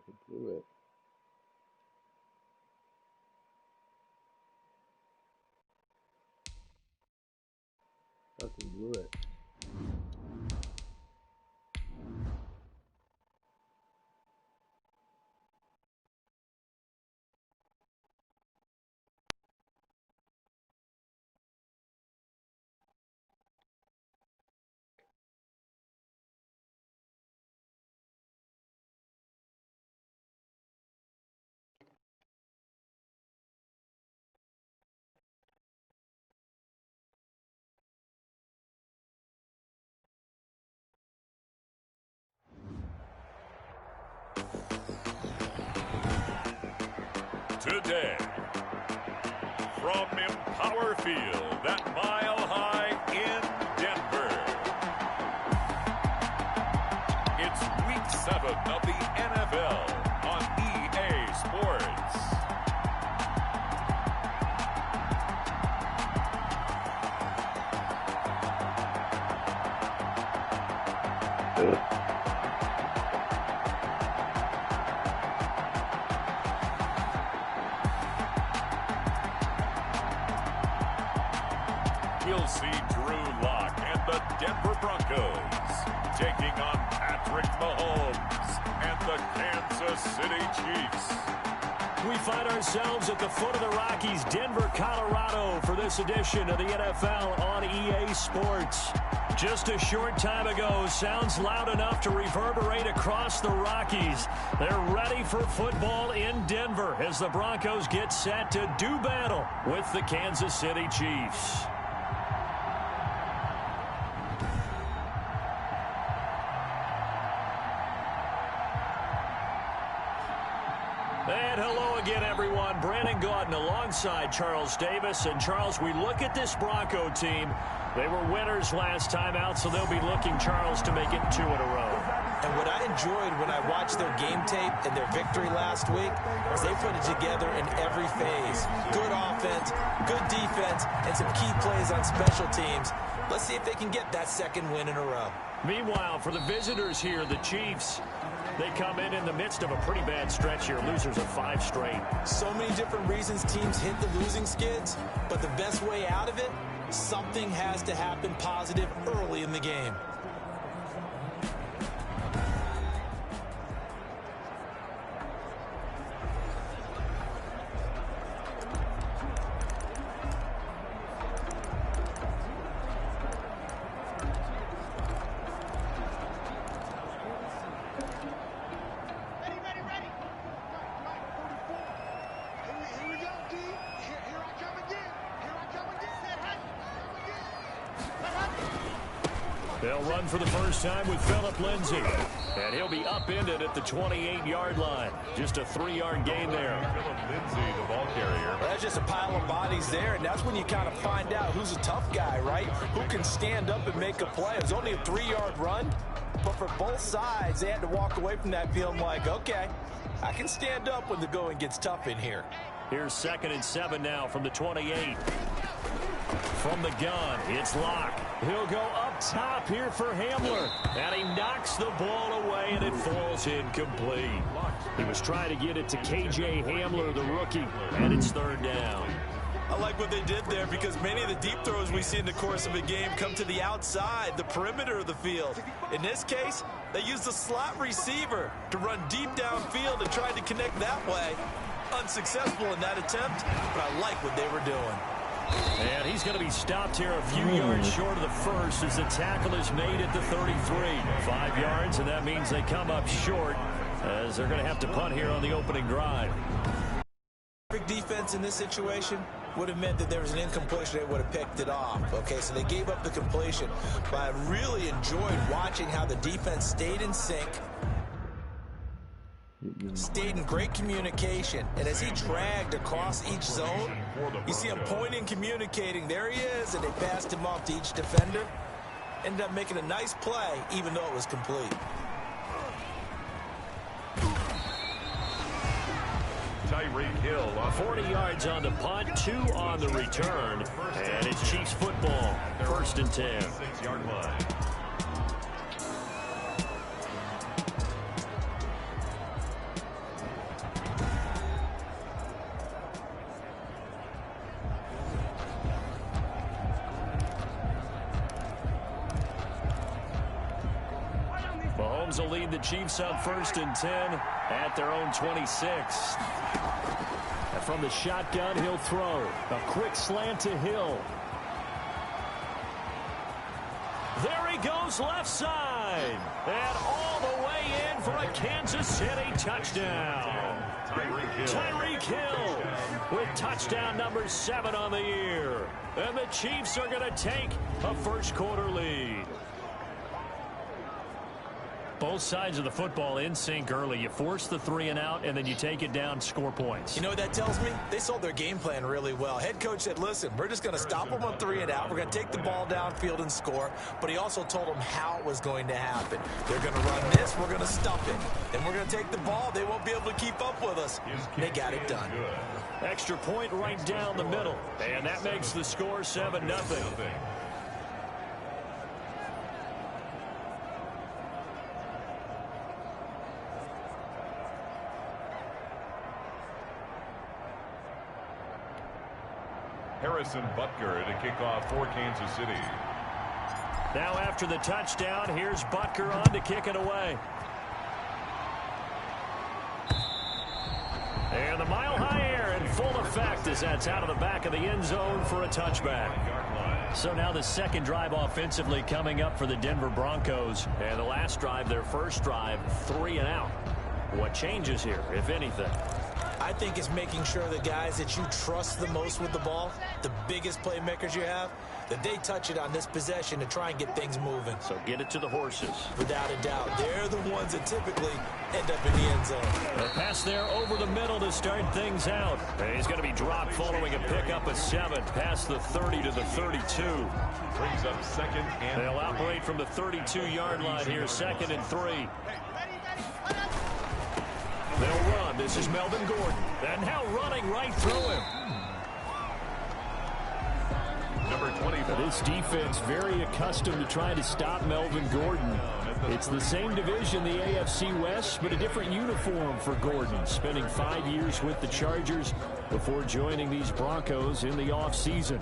Blew it. Fucking blew it. Today, from Empower Field at Mile High in Denver, it's Week 7 of the NFL on EA Sports. We'll see Drew Lock and the Denver Broncos taking on Patrick Mahomes and the Kansas City Chiefs. We find ourselves at the foot of the Rockies, Denver, Colorado, for this edition of the NFL on EA Sports. Just a short time ago, sounds loud enough to reverberate across the Rockies. They're ready for football in Denver as the Broncos get set to do battle with the Kansas City Chiefs. And hello again, everyone. Brandon Gaudin alongside Charles Davis. And, Charles, we look at this Bronco team. They were winners last time out, so they'll be looking, Charles, to make it 2 in a row. And what I enjoyed when I watched their game tape and their victory last week is they put it together in every phase. Good offense, good defense, and some key plays on special teams. Let's see if they can get that second win in a row. Meanwhile, for the visitors here, the Chiefs, they come in the midst of a pretty bad stretch here. Losers of 5 straight. So many different reasons teams hit the losing skids, but the best way out of it, something has to happen positive early in the game. They'll run for the first time with Phillip Lindsay. And he'll be upended at the 28-yard line. Just a 3-yard gain there. Phillip Lindsay, the ball carrier. Well, that's just a pile of bodies there, and that's when you kind of find out who's a tough guy, right? Who can stand up and make a play. It was only a 3-yard run, but for both sides, they had to walk away from that feeling like, okay, I can stand up when the going gets tough in here. Here's 2nd and 7 now from the 28. From the gun, it's Locke. He'll go up top here for Hamler. And he knocks the ball away, and it falls incomplete. He was trying to get it to K.J. Hamler, the rookie, and it's 3rd down. I like what they did there because many of the deep throws we see in the course of a game come to the outside, the perimeter of the field. In this case, they used the slot receiver to run deep downfield and tried to connect that way. Unsuccessful in that attempt, but I like what they were doing. And he's going to be stopped here a few yards short of the first as the tackle is made at the 33. 5 yards, and that means they come up short as they're going to have to punt here on the opening drive. Perfect defense in this situation would have meant that there was an incompletion. They would have picked it off. Okay, so they gave up the completion. But I really enjoyed watching how the defense stayed in sync, stayed in great communication, and as he dragged across each zone, you see him pointing, communicating. There he is, and they passed him off to each defender. Ended up making a nice play, even though it was complete. Tyreek Hill. 40 yards on the punt, 2 on the return, and it's Chiefs football. 1st and 10. 6-yard line. Broncos will lead the Chiefs up 1st and 10 at their own 26. And from the shotgun, he'll throw. A quick slant to Hill. There he goes left side. And all the way in for a Kansas City touchdown. Tyreek Hill with touchdown number 7 on the year. And the Chiefs are going to take a first-quarter lead. Both sides of the football in sync early. You force the 3-and-out, and then you take it down, score points. You know what that tells me? They sold their game plan really well. Head coach said, listen, we're just going to stop them on 3-and-out. We're going to take the ball downfield and score. But he also told them how it was going to happen. They're going to run this. We're going to stuff it. Then we're going to take the ball. They won't be able to keep up with us. They got it done. Extra point right down the middle. And that makes the score 7-0. Harrison Butker to kick off for Kansas City. Now after the touchdown, here's Butker on to kick it away. And the mile-high air in full effect as that's out of the back of the end zone for a touchback. So now the second drive offensively coming up for the Denver Broncos. And the last drive, their first drive, 3-and-out. What changes here, if anything? I think it's making sure the guys that you trust the most with the ball, the biggest playmakers you have, that they touch it on this possession to try and get things moving. So get it to the horses. Without a doubt. They're the ones that typically end up in the end zone. A pass there over the middle to start things out. And he's going to be dropped following a pickup of 7 past the 30 to the 32. Brings up 2nd and They'll 3. operate from the 32-yard line here, 2nd and 3. They'll run. This is Melvin Gordon. And now running right through him. Number 24. This defense very accustomed to trying to stop Melvin Gordon. It's the same division, the AFC West, but a different uniform for Gordon. Spending 5 years with the Chargers before joining these Broncos in the offseason.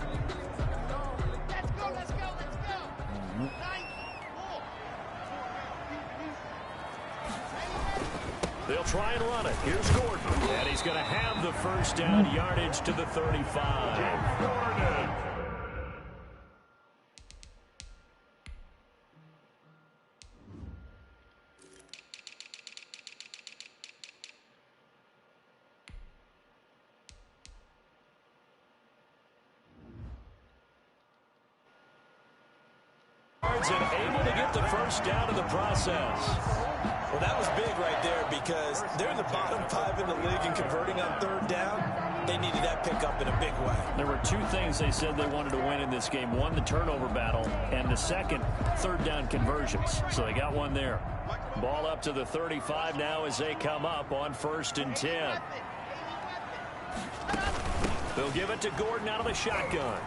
They'll try and run it. Here's Gordon. And he's going to have the first down, yardage to the 35. Gordon. And able to get the first down in the process. Well, that was big right there because they're in the bottom 5 in the league and converting on 3rd down. They needed that pickup in a big way. There were 2 things they said they wanted to win in this game. One, the turnover battle, and the second, 3rd down conversions. So they got one there. Ball up to the 35 now as they come up on 1st and 10. They'll give it to Gordon out of the shotgun.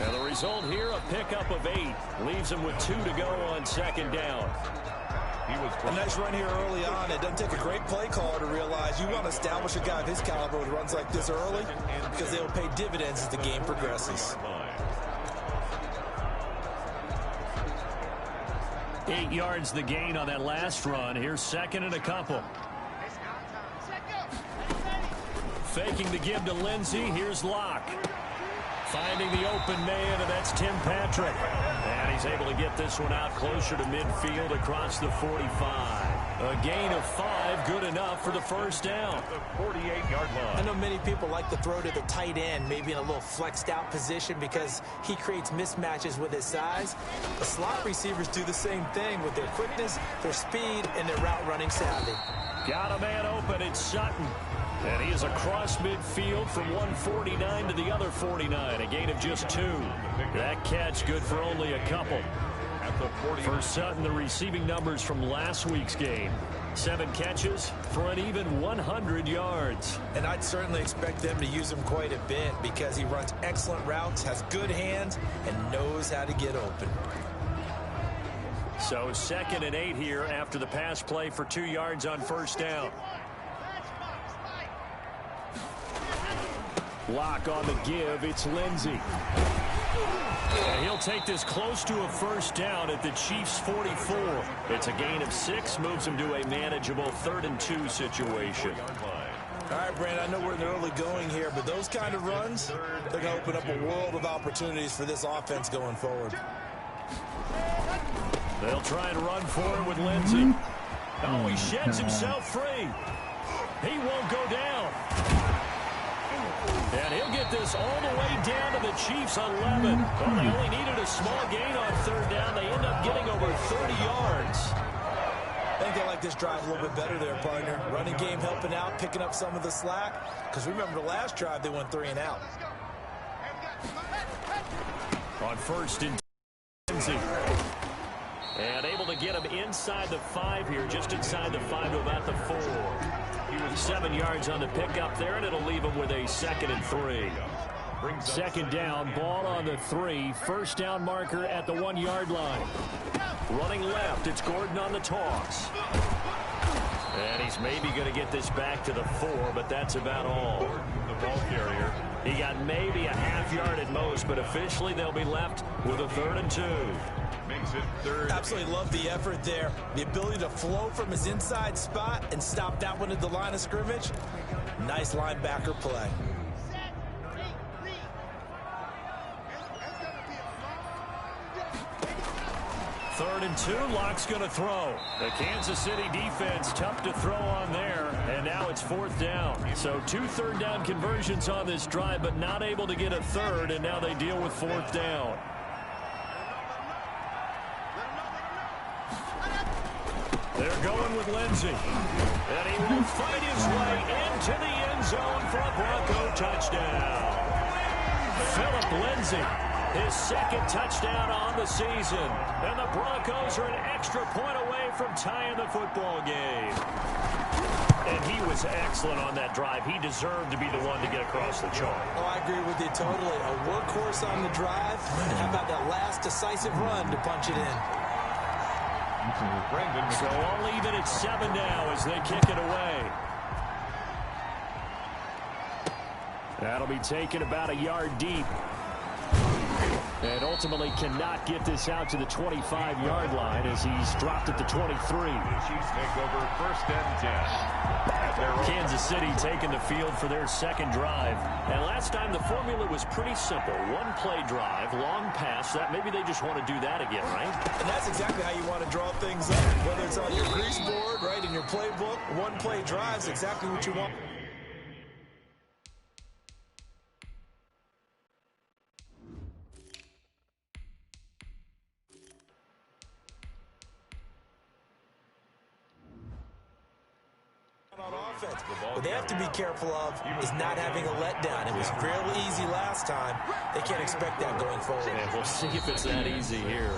And the result here, a pickup of 8. Leaves him with 2 to go on 2nd down. A nice run here early on. It doesn't take a great play caller to realize you want to establish a guy of his caliber who runs like this early because they will pay dividends as the game progresses. 8 yards the gain on that last run. Here's 2nd and a couple. Faking the give to Lindsey. Here's Locke. Finding the open man, and that's Tim Patrick. And he's able to get this one out closer to midfield across the 45. A gain of 5, good enough for the first down. The 48-yard line. I know many people like to throw to the tight end, maybe in a little flexed out position because he creates mismatches with his size. The slot receivers do the same thing with their quickness, their speed, and their route running savvy. Got a man open, it's Sutton. And he is across midfield from 149 to the other 49. A gain of just 2. That catch good for only a couple. For Sutton, the receiving numbers from last week's game. 7 catches for an even 100 yards. And I'd certainly expect them to use him quite a bit because he runs excellent routes, has good hands, and knows how to get open. So 2nd and 8 here after the pass play for 2 yards on 1st down. Lock on the give. It's Lindsey. And he'll take this close to a first down at the Chiefs' 44. It's a gain of 6, moves him to a manageable 3rd and 2 situation. All right, Brandon, I know we're in the early going here, but those kind of runs, they're going to open up a world of opportunities for this offense going forward. They'll try and run for it with Lindsey. Oh, he sheds himself free. He won't go down. And he'll get this all the way down to the Chiefs' 11. Well, they only needed a small gain on 3rd down. They end up getting over 30 yards. I think they like this drive a little bit better there, partner. Running game helping out, picking up some of the slack. Because remember the last drive, they went 3 and out. On 1st and 10. And able to get him inside the 5 here, just inside the 5 to about the 4. 7 yards on the pickup there, and it'll leave him with a 2nd and 3. 2nd down, ball on the 3. First down marker at the 1-yard line. Running left, it's Gordon on the toss. And he's maybe going to get this back to the 4, but that's about all. The ball carrier. He got maybe a half yard at most, but officially they'll be left with a 3rd and 2. Makes it 3rd. Absolutely love the effort there. The ability to flow from his inside spot and stop that one at the line of scrimmage. Nice linebacker play. Third and 2, Locke's going to throw. The Kansas City defense tough to throw on there, and now it's 4th down. So 2 3rd down conversions on this drive, but not able to get a 3rd, and now they deal with 4th down. They're going with Lindsey. And he will fight his way into the end zone for a Bronco touchdown. Phillip Lindsey, his 2nd touchdown on the season. And the Broncos are an extra point away from tying the football game. And he was excellent on that drive. He deserved to be the one to get across the chalk. Oh, I agree with you totally. A workhorse on the drive. And how about that last decisive run to punch it in? So I'll leave it at 7 now as they kick it away. That'll be taken about a yard deep. And ultimately cannot get this out to the 25-yard line as he's dropped at the 23. The Chiefs take over 1st and 10. Kansas City taking the field for their 2nd drive. And last time the formula was pretty simple. 1-play drive, long pass. That maybe they just want to do that again, right? And that's exactly how you want to draw things up. Whether it's on your grease board, right, in your playbook, 1-play drive is exactly what you want. What they have to be careful of is not having a letdown. It was fairly easy last time. They can't expect that going forward. And we'll see if it's that easy here.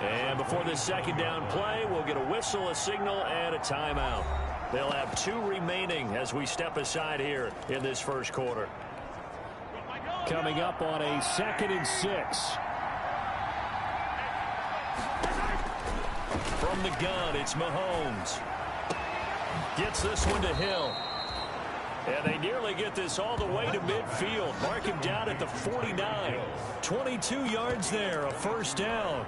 And before this 2nd down play, we'll get a whistle, a signal, and a timeout. They'll have 2 remaining as we step aside here in this 1st quarter. Coming up on a 2nd and 6. From the gun, it's Mahomes. Gets this one to Hill. And they nearly get this all the way to midfield. Mark him down at the 49. 22 yards there, a 1st down.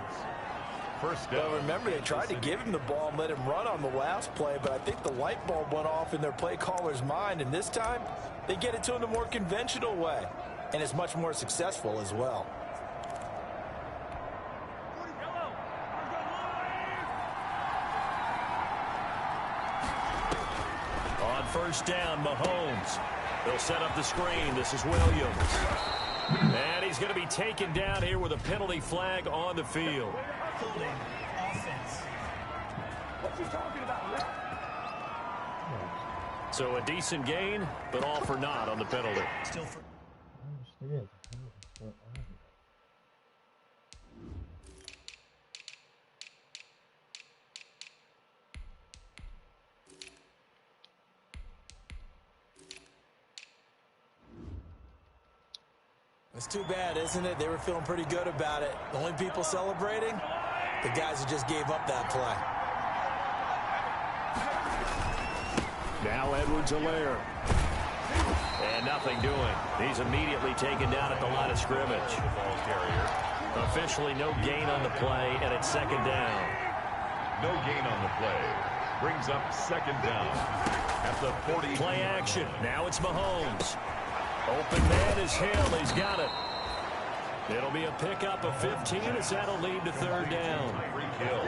Well, remember, they tried to give him the ball and let him run on the last play, but I think the light bulb went off in their play caller's mind, and this time they get it to him the more conventional way, and it's much more successful as well. On 1st down, Mahomes. They'll set up the screen. This is Williams. And he's going to be taken down here with a penalty flag on the field. So a decent gain, but all for naught on the penalty. It's too bad, isn't it? They were feeling pretty good about it. The only people celebrating, the guys who just gave up that play. Now Edwards-Helaire. And nothing doing. He's immediately taken down at the line of scrimmage. Ball carrier. Officially no gain on the play, and it's second down. No gain on the play. Brings up second down at the 40. Play action. Now it's Mahomes. Open man is Hill. He's got it. It'll be a pickup of 15 as that'll lead to third down. Free kill.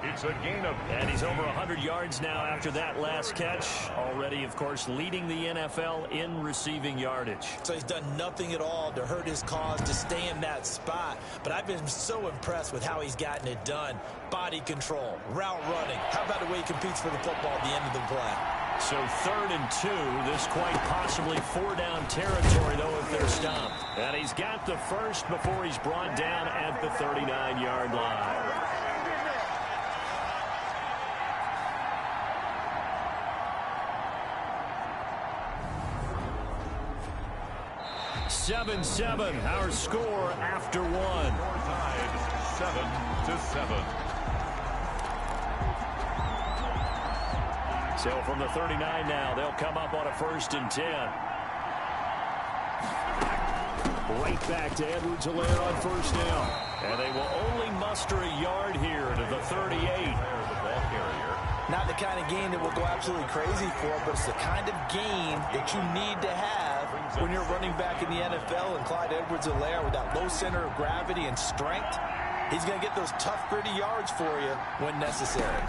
It's a gain of... And he's over 100 yards now after that last catch. Already, of course, leading the NFL in receiving yardage. So he's done nothing at all to hurt his cause, to stay in that spot. But I've been so impressed with how he's gotten it done. Body control, route running. How about the way he competes for the football at the end of the play? So 3rd and 2. This quite possibly 4-down territory, though, if they're stopped. And he's got the first before he's brought down at the 39-yard line. Seven, our score after one. Tied 7-7. So from the 39 now, they'll come up on a 1st and 10. Right back to Edwards-Helaire on 1st down. And they will only muster a yard here to the 38. The ball carrier. Not the kind of game that we'll go absolutely crazy for, but it's the kind of game that you need to have when you're running back in the NFL. And Clyde Edwards-Helaire, with that low center of gravity and strength, he's going to get those tough, gritty yards for you when necessary.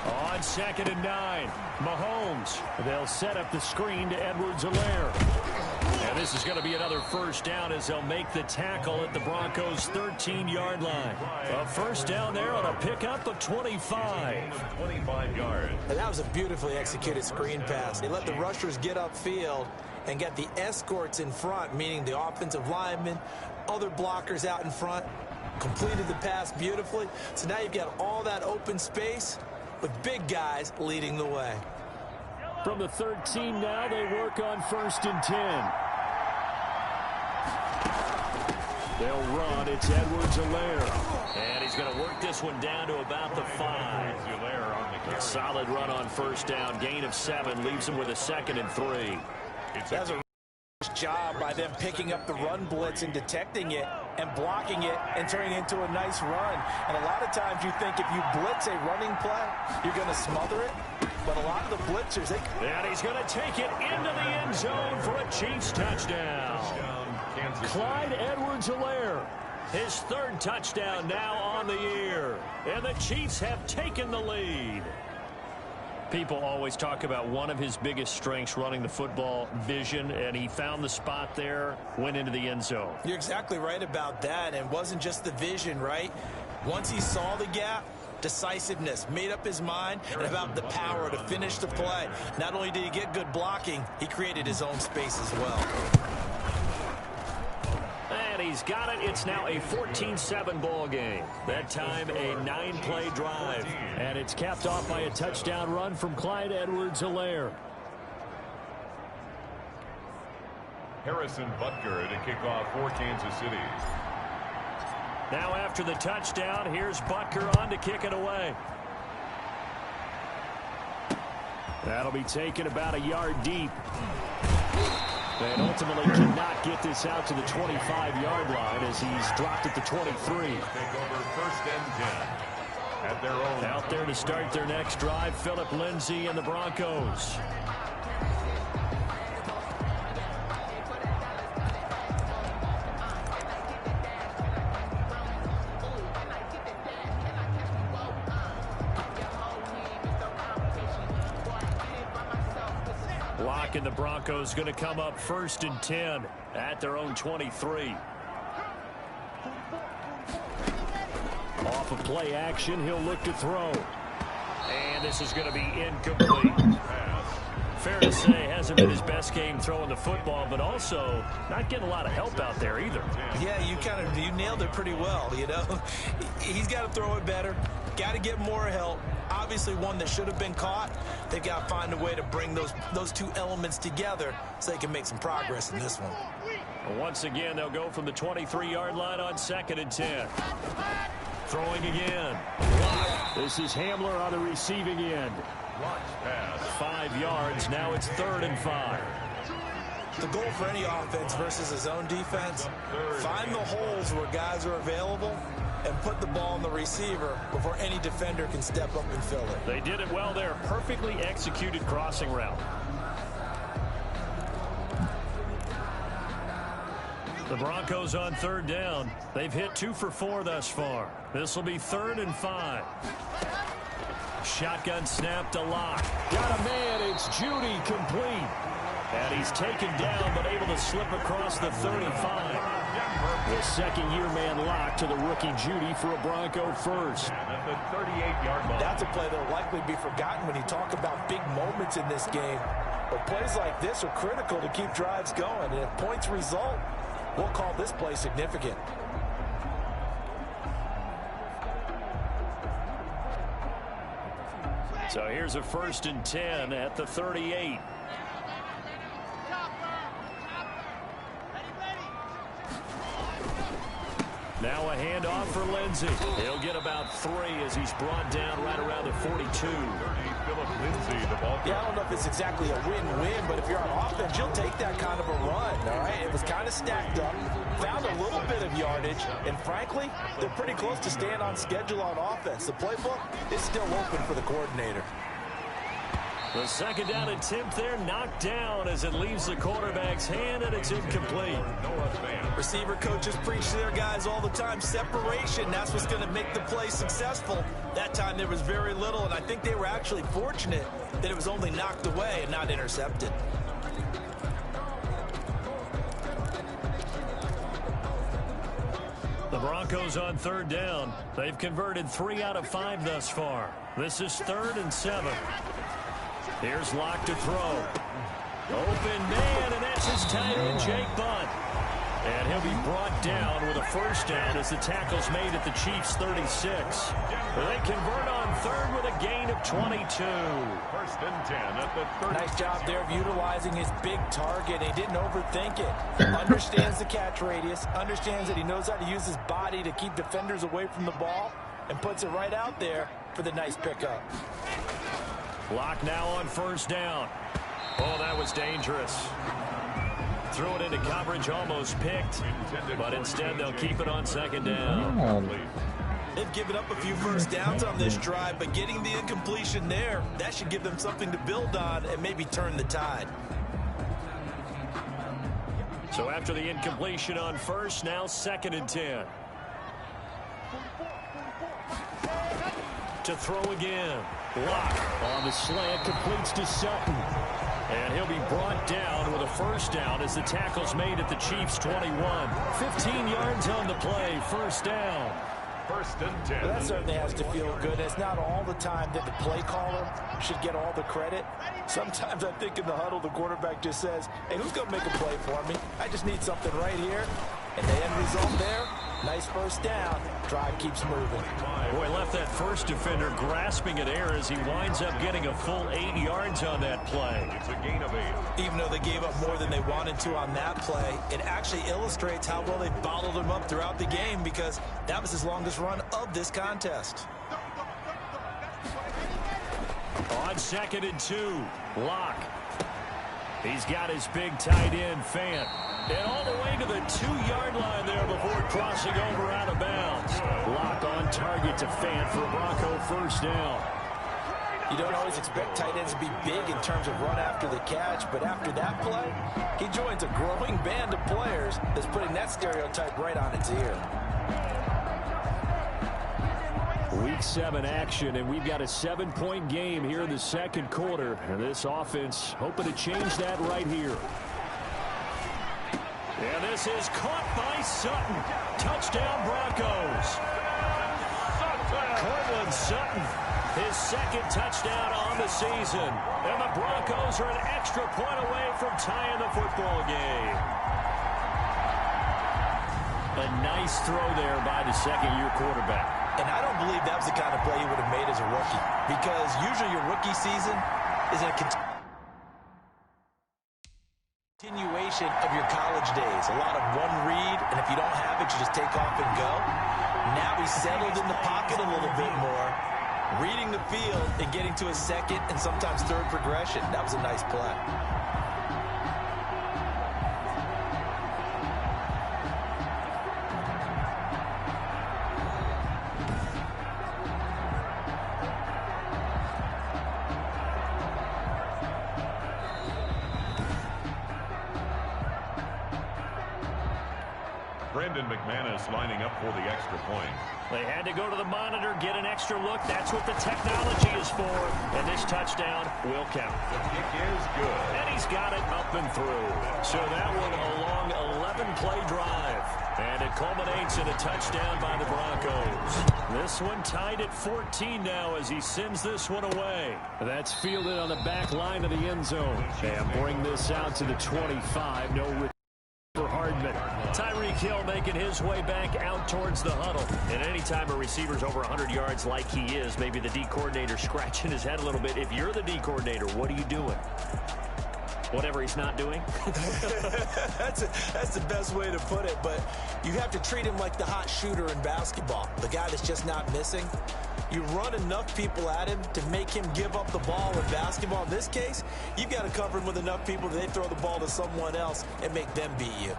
On 2nd and 9, Mahomes. They'll set up the screen to Edwards-Helaire. And this is going to be another 1st down as they'll make the tackle at the Broncos' 13-yard line. A 1st down there on a pickup of 25. 25 yards. And that was a beautifully executed screen pass. They let the rushers get upfield and get the escorts in front, meaning the offensive linemen, other blockers out in front, completed the pass beautifully. So now you've got all that open space with big guys leading the way. From the 13 now, they work on 1st and 10. They'll run. It's Edwards-Helaire. And he's going to work this one down to about the 5. A solid run on 1st down. Gain of 7 leaves him with a 2nd and 3. That's a job by them picking up the run blitz and detecting it and blocking it and turning it into a nice run. And a lot of times you think if you blitz a running play, you're going to smother it. But a lot of the blitzers, and he's going to take it into the end zone for a Chiefs touchdown. Clyde Edwards-Helaire, his 3rd touchdown now on the year. And the Chiefs have taken the lead. People always talk about one of his biggest strengths running the football, vision, and he found the spot there, went into the end zone. You're exactly right about that, and it wasn't just the vision, right? Once he saw the gap, decisiveness, made up his mind, and about the power to finish the play. Not only did he get good blocking, he created his own space as well. And he's got it. It's now a 14-7 ball game. That time a 9-play drive. And it's capped off by a touchdown run from Clyde Edwards-Helaire. Harrison Butker to kick off for Kansas City. Now after the touchdown, here's Butker on to kick it away. That'll be taken about a yard deep. And ultimately cannot get this out to the 25-yard line as he's dropped at the 23. Take over 1st and 10 at their own. Out there to start their next drive, Phillip Lindsay and the Broncos. And the Broncos going to come up 1st and 10 at their own 23. Off of play action, he'll look to throw. And this is going to be incomplete. Fair to say, hasn't been his best game throwing the football, but also not getting a lot of help out there either. Yeah, you nailed it pretty well, you know. He's got to throw it better. Got to get more help. Obviously one that should have been caught. They've got to find a way to bring those two elements together so they can make some progress in this one. Once again, they'll go from the 23-yard line on 2nd and 10. Throwing again. Blocked. This is Hamler on the receiving end. 5 yards. Now it's 3rd and 5. The goal for any offense versus his own defense, find the holes where guys are available and put the ball on the receiver before any defender can step up and fill it. They did it well there. Perfectly executed crossing route. The Broncos on 3rd down. They've hit 2 for 4 thus far. This will be 3rd and 5. Shotgun snap to Locke. Got a man. It's Judy, complete. And he's taken down but able to slip across the 35. The second-year man Locke to the rookie Judy for a Bronco first. At the 38-yard line. That's a play that will likely be forgotten when you talk about big moments in this game. But plays like this are critical to keep drives going. And if points result, we'll call this play significant. So here's a 1st and 10 at the 38. Now a handoff for Lindsey. He'll get about 3 as he's brought down right around the 42. Yeah, I don't know if it's exactly a win-win, but if you're on offense, you'll take that kind of a run, all right? It was kind of stacked up, found a little bit of yardage, and frankly, they're pretty close to staying on schedule on offense. The playbook is still open for the coordinator. The second down attempt there knocked down as it leaves the quarterback's hand, and it's incomplete. Receiver coaches preach to their guys all the time. Separation, that's what's going to make the play successful. That time there was very little, and I think they were actually fortunate that it was only knocked away and not intercepted. The Broncos on 3rd down. They've converted 3 out of 5 thus far. This is 3rd and 7. Here's Locke to throw. Open man, and that's his tight end, Jake Bunt. And he'll be brought down with a 1st down as the tackle's made at the Chiefs' 36. They convert on 3rd with a gain of 22. 1st and 10 at the 30. Nice job there of utilizing his big target. He didn't overthink it. Understands the catch radius, understands that he knows how to use his body to keep defenders away from the ball, and puts it right out there for the nice pickup. Locke now on 1st down. Oh, that was dangerous. Threw it into coverage, almost picked, but instead they'll keep it on 2nd down. They've given up a few 1st downs on this drive, but getting the incompletion there, that should give them something to build on and maybe turn the tide. So after the incompletion on 1st, now 2nd and 10. To throw again. Locke on the slant, completes to Sutton. And he'll be brought down with a 1st down as the tackle's made at the Chiefs' 21. 15 yards on the play, 1st down. 1st and 10. Well, that certainly has to feel good. It's not all the time that the play caller should get all the credit. Sometimes I think in the huddle, the quarterback just says, hey, who's going to make a play for me? I just need something right here. And the end result there, nice 1st down. Drive keeps moving. Boy, left that first defender grasping at air as he winds up getting a full 8 yards on that play. It's a gain of 8. Even though they gave up more than they wanted to on that play, it actually illustrates how well they bottled him up throughout the game because that was his longest run of this contest. On 2nd and 2, Locke. He's got his big tight end, Fant. And all the way to the 2-yard line there before crossing over out of bounds. Locke on target to Fant for a Bronco 1st down. You don't always expect tight ends to be big in terms of run after the catch, but after that play, he joins a growing band of players that's putting that stereotype right on its ear. Week 7 action, and we've got a 7-point game here in the 2nd quarter. And this offense hoping to change that right here. And this is caught by Sutton. Touchdown, Broncos. Cortland Sutton, his 2nd touchdown on the season. And the Broncos are an extra point away from tying the football game. A nice throw there by the 2nd-year quarterback. And I don't believe that was the kind of play he would have made as a rookie. Because usually your rookie season is a continuation of your college days. A lot of one read, and if you don't have it, you just take off and go. Now he's settled in the pocket a little bit more, reading the field and getting to a second and sometimes third progression. That was a nice play. Brandon McManus lining up for the extra point. They had to go to the monitor, get an extra look. That's what the technology is for. And this touchdown will count. The kick is good. And he's got it up and through. So that one a long 11-play drive. And it culminates in a touchdown by the Broncos. This one tied at 14 now as he sends this one away. That's fielded on the back line of the end zone. And bring this out to the 25. No return for Hardman. Tyreek Hill making his way back out towards the huddle. And anytime a receiver's over 100 yards like he is, maybe the D coordinator scratching his head a little bit. If you're the D coordinator, what are you doing? Whatever he's not doing? That's the best way to put it, but you have to treat him like the hot shooter in basketball, the guy that's just not missing. You run enough people at him to make him give up the ball in basketball. In this case, you've got to cover him with enough people that they throw the ball to someone else and make them beat you.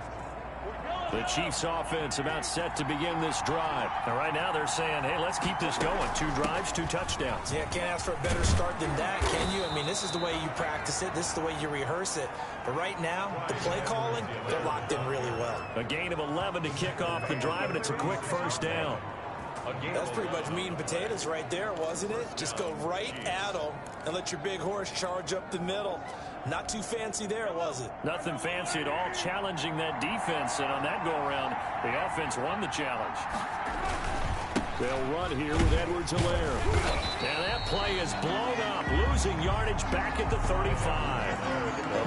The Chiefs offense about set to begin this drive. And right now they're saying, hey, let's keep this going. 2 drives, 2 touchdowns. Yeah, can't ask for a better start than that, can you? I mean, this is the way you practice it. This is the way you rehearse it. But right now, the play calling, they're locked in really well. A gain of 11 to kick off the drive, and it's a quick first down. That's pretty much meat and potatoes right there, wasn't it? Just go right at them and let your big horse charge up the middle. Not too fancy there, was it? Nothing fancy at all, challenging that defense. And on that go-around, the offense won the challenge. They'll run here with Edwards-Helaire. And that play is blown up, losing yardage back at the 35.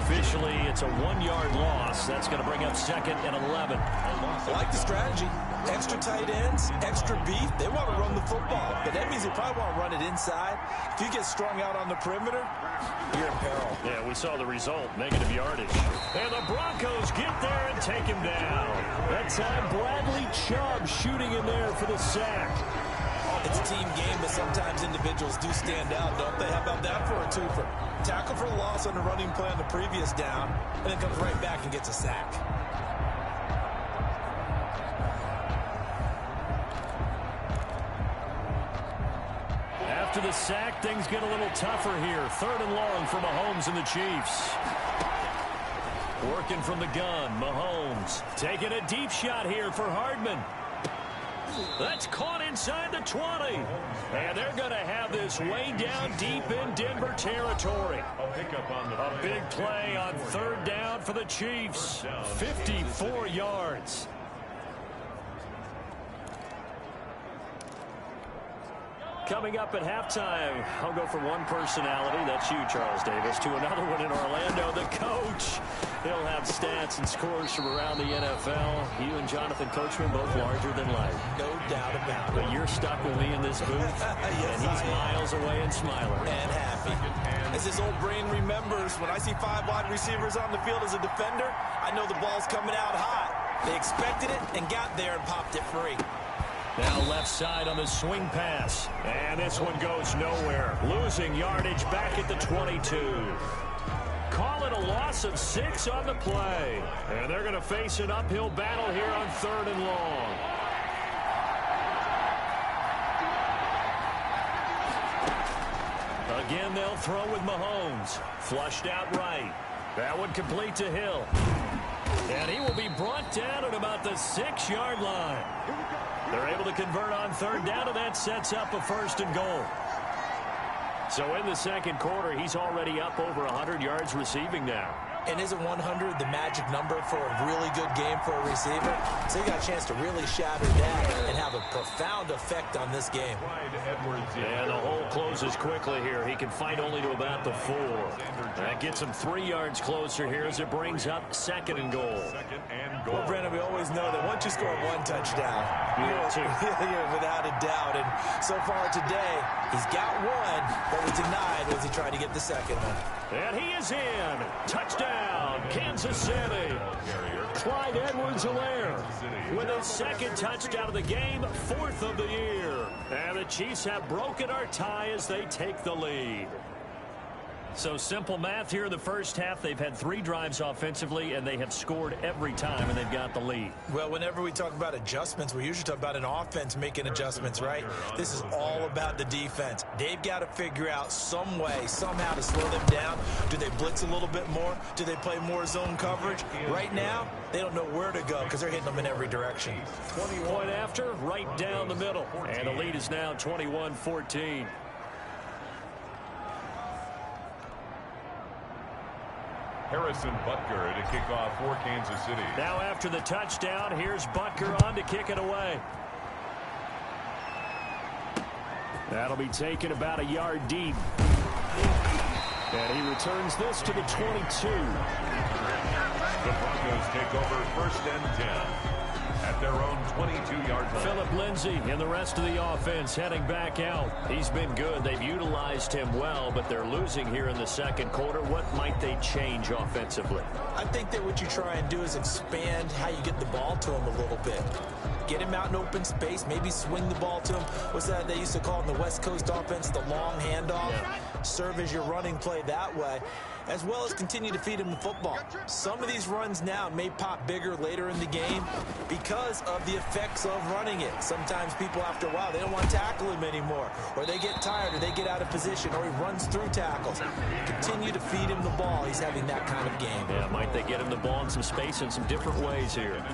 Officially, it's a 1-yard loss. That's going to bring up 2nd and 11. I like the strategy. Extra tight ends, extra beef. They want to run the football, but that means they probably want to run it inside. If you get strung out on the perimeter, you're in peril. Yeah, we saw the result, negative yardage. And the Broncos get there and take him down. That time, Bradley Chubb shooting in there for the sack. It's a team game, but sometimes individuals do stand out, don't they? How about that for a twofer? Tackle for loss on the running play on the previous down, and then comes right back and gets a sack. After the sack, things get a little tougher here. 3rd and long for Mahomes and the Chiefs. Working from the gun, Mahomes taking a deep shot here for Hardman. That's caught inside the 20. And they're going to have this way down deep in Denver territory. A big play on 3rd down for the Chiefs. 54 yards. Coming up at halftime, I'll go from one personality, that's you, Charles Davis, to another one in Orlando, the coach. He'll have stats and scores from around the NFL. You and Jonathan Coachman both larger than life. No doubt about it. But you're stuck with me in this booth, yes, and he's miles away and smiling. And happy. As his old brain remembers, when I see 5 wide receivers on the field as a defender, I know the ball's coming out hot. They expected it and got there and popped it free. Now left side on the swing pass. And this one goes nowhere. Losing yardage back at the 22. Call it a loss of 6 on the play. And they're going to face an uphill battle here on 3rd and long. Again, they'll throw with Mahomes. Flushed out right. That one complete to Hill. And he will be brought down at about the 6-yard line. They're able to convert on 3rd down, and that sets up a 1st and goal. So in the 2nd quarter, he's already up over 100 yards receiving now. And isn't 100 the magic number for a really good game for a receiver? So you got a chance to really shatter that and have a profound effect on this game. And the hole closes quickly here. He can fight only to about the 4. That gets him 3 yards closer here as it brings up 2nd and goal. Well, Brandon, we always know that once you score 1 touchdown, you're without a doubt. And so far today, he's got 1, but was denied as he tried to get the 2nd one. And he is in. Touchdown. touchdown, Kansas City. Clyde Edwards-Helaire with his second touchdown of the game, 4th of the year. And the Chiefs have broken our tie as they take the lead. So simple math here in the first half. They've had 3 drives offensively, and they have scored every time, and they've got the lead. Well, whenever we talk about adjustments, we usually talk about an offense making adjustments, right? This is all about the defense. They've got to figure out some way, somehow to slow them down. Do they blitz a little bit more? Do they play more zone coverage? Right now, they don't know where to go because they're hitting them in every direction. 20-point after, right down the middle. And the lead is now 21-14. Harrison Butker to kick off for Kansas City. Now after the touchdown, here's Butker on to kick it away. That'll be taken about a yard deep. And he returns this to the 22. The Broncos take over 1st and 10 at their own 22-yard line. Phillip Lindsay and the rest of the offense heading back out. He's been good. They've utilized him well, but they're losing here in the second quarter. What might they change offensively? I think that what you try and do is expand how you get the ball to him a little bit. Get him out in open space, maybe swing the ball to him. What's that they used to call in the West Coast offense, the long handoff? Yeah. Serve as your running play that way, as well as continue to feed him the football. Some of these runs now may pop bigger later in the game because of the effects of running it. Sometimes people, after a while, they don't want to tackle him anymore, or they get tired, or they get out of position, or he runs through tackles. Continue to feed him the ball. He's having that kind of game. Yeah, might they get him the ball in some space in some different ways here?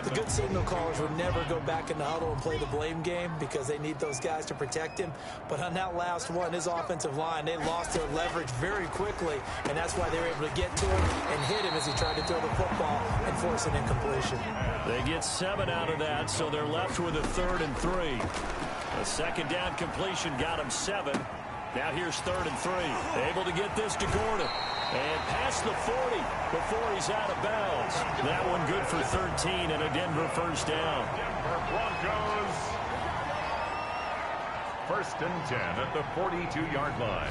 The good signal callers would never go back in the huddle and play the blame game because they need those guys to protect him. But on that last one, his offensive line, they lost their leverage very quickly, and that's why they were able to get to him and hit him as he tried to throw the football and force an incompletion. They get 7 out of that, so they're left with a 3rd and 3. A second down completion got him 7. Now here's 3rd and 3. Able to get this to Gordon. And past the 40 before he's out of bounds. That one good for 13 and a Denver first down. Denver Broncos. 1st and 10 at the 42-yard line.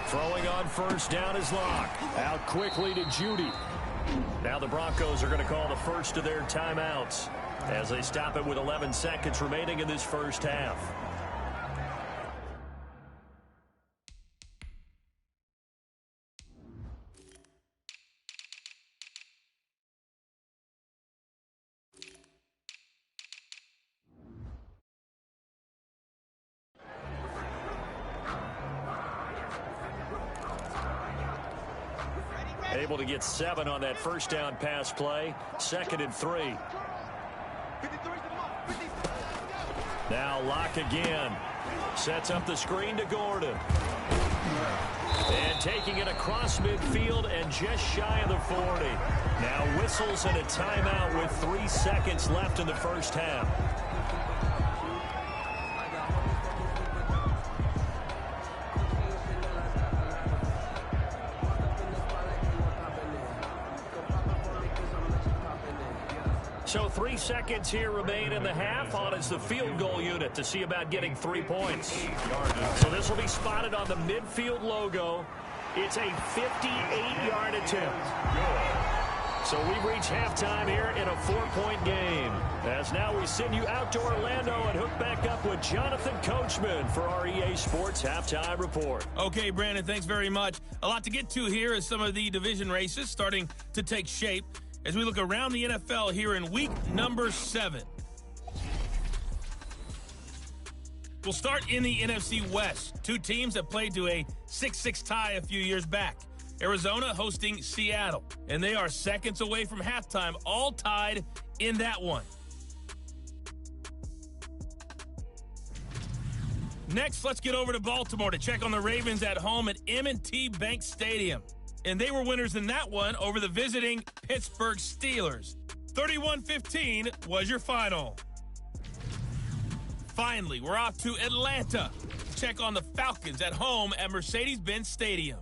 Throwing on first down is Locke. Out quickly to Judy. Now the Broncos are going to call the first of their timeouts as they stop it with 11 seconds remaining in this first half. Able to get 7 on that first down pass play. 2nd and 3. Now Locke again. Sets up the screen to Gordon. And taking it across midfield and just shy of the 40. Now whistles and a timeout with 3 seconds left in the first half. So 3 seconds here remain in the half. On is the field goal unit to see about getting 3 points. So this will be spotted on the midfield logo. It's a 58-yard attempt. So we've reached halftime here in a 4-point game. As now we send you out to Orlando and hook back up with Jonathan Coachman for our EA Sports Halftime Report. Okay, Brandon, thanks very much. A lot to get to here as some of the division races starting to take shape as we look around the NFL here in week number 7. We'll start in the NFC West. 2 teams that played to a 6-6 tie a few years back. Arizona hosting Seattle, and they are seconds away from halftime, all tied in that one. Next, let's get over to Baltimore to check on the Ravens at home at M&T Bank Stadium. And they were winners in that one over the visiting Pittsburgh Steelers. 31-15 was your final. Finally, we're off to Atlanta to check on the Falcons at home at Mercedes-Benz Stadium.